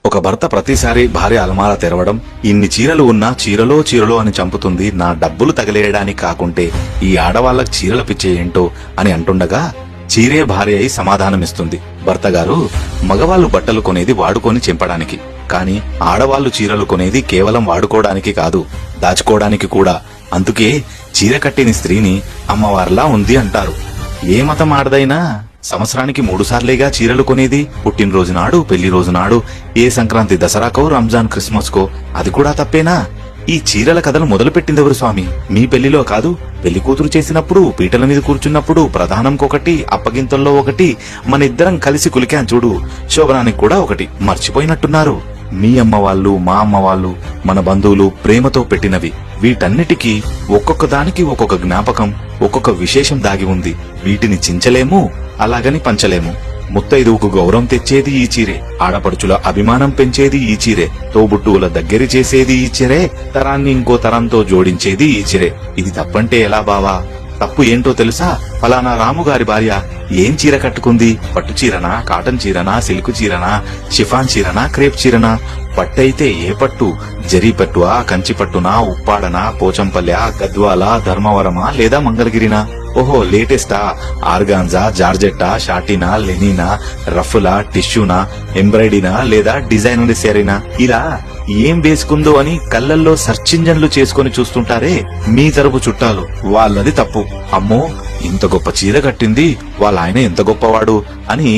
ఒక భర్త ప్రతిసారి భార్య అలమార తెరవడం, ఇన్ని చీరలు ఉన్నా చీరలో అని చంపుతుంది, నా డబ్బులు తగిలేయడానికి కాకుంటే ఈ ఆడవాళ్లకు చీరల పిచ్చే ఏంటో అని అంటుండగా చీరే భార్య అయి సమాధానమిస్తుంది. భర్త గారు, మగవాళ్లు బట్టలు కొనేది వాడుకొని చెంపడానికి, కాని ఆడవాళ్లు చీరలు కొనేది కేవలం వాడుకోవడానికి కాదు, దాచుకోవడానికి కూడా. అందుకే చీర కట్టిన స్త్రీని అమ్మవారిలా ఉంది అంటారు. ఏ మతం ఆడదైనా సంవత్సరానికి 3 సార్లేగా చీరలు కొనేది. పుట్టినరోజు నాడు, పెళ్లి రోజు నాడు, ఏ సంక్రాంతి, దసరాకో, రంజాన్, క్రిస్మస్ కో. అది కూడా తప్పేనా? ఈ చీరల కథలు మొదలుపెట్టిందెవరు స్వామి? మీ పెళ్లిలో కాదు, పెళ్లి కూతురు చేసినప్పుడు, పీటల మీద కూర్చున్నప్పుడు, ప్రధానంకొకటి, అప్పగింతల్లో ఒకటి, మన ఇద్దరం కలిసి కులికాం చూడు, శోభనానికి కూడా ఒకటి. మర్చిపోయినట్టున్నారు. మీ అమ్మ వాళ్ళు, మా అమ్మ వాళ్ళు, మన బంధువులు ప్రేమతో పెట్టినవి. వీటన్నిటికీ ఒక్కొక్క దానికి ఒక్కొక్క జ్ఞాపకం, ఒక్కొక్క విశేషం దాగి ఉంది. వీటిని చించలేము, అలాగని పంచలేము. ముత్తైదువుకు గౌరవం తెచ్చేది ఈ చీరే, ఆడపడుచుల అభిమానం పెంచేది ఈ చీరే, తోబుట్టువుల దగ్గర చేసేది ఈ చీరే, తరాన్ని ఇంకో తరంతో జోడించేది ఈ చీరే. ఇది తప్పంటే ఎలా బావా? తప్పు ఏంటో తెలుసా? ఫలానా రాముగారి భార్య ఏం చీర కట్టుకుంది? పట్టు చీరనా, కాటన్ చీరనా, సిల్క్ చీరనా, షిఫాన్ చీరనా, క్రేప్ చీరనా? పట్టయితే ఏ పట్టు? జరీ పట్టువా, కంచి పట్టునా, ఉప్పాడనా, పోచంపల్లి, గద్వాల, ధర్మవరమా లేదా మంగళగిరినా? ఓహో, లేటెస్టా? ఆర్గాన్జా, జార్జెట్టా, షాటీనా, లెనినా, రఫ్లా, టిష్యూనా, ఎంబ్రాయిడీనా లేదా డిజైనర్ శారీనా? ఇలా ఏం వేసుకుందో అని కళ్ళల్లో సర్చ్ ఇంజన్లు చేసుకుని చూస్తుంటారే మీ తరపు చుట్టాలు, వాళ్ళది తప్పు. అమ్మో, ఇంత గొప్ప చీర కట్టింది, వాళ్ళ ఆయన ఎంత గొప్పవాడు అని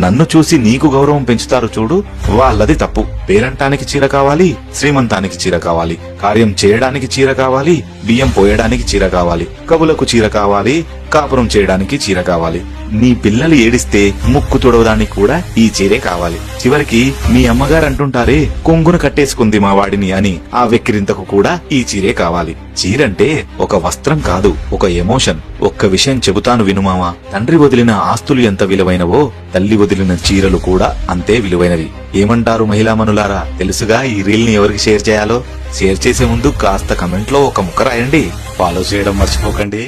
నన్ను చూసి నీకు గౌరవం పెంచుతారు చూడు, వాళ్ళది తప్పు. పేరంటానికి చీర కావాలి, శ్రీమంతానికి చీర కావాలి, కార్యం చేయడానికి చీర కావాలి, బియ్యం పోయడానికి చీర కావాలి, కబులకు చీర కావాలి, కాపురం చేయడానికి చీర కావాలి. నీ పిల్లలు ఏడిస్తే ముక్కు తొడవడానికి కూడా ఈ చీరే కావాలి. చివరికి మీ అమ్మగారు అంటుంటారే, కొంగును కట్టేసుకుంది మా వాడిని అని, ఆ వెక్కిరింతకు కూడా ఈ చీరే కావాలి. చీరంటే ఒక వస్త్రం కాదు, ఒక ఎమోషన్. ఒక్క విషయం చెబుతాను వినుమావా. తండ్రి వదిలిన ఆస్తులు ఎంత విలువైనవో, తల్లి వదిలిన చీరలు కూడా అంతే విలువైనవి. ఏమంటారు మహిళామణులారా? తెలుసుగా ఈ రీల్ ని ఎవరికి షేర్ చేయాలో? షేర్ చేసే ముందు కాస్త కమెంట్ లో ఒక ముక్క రాయండి. ఫాలో చేయడం మర్చిపోకండి.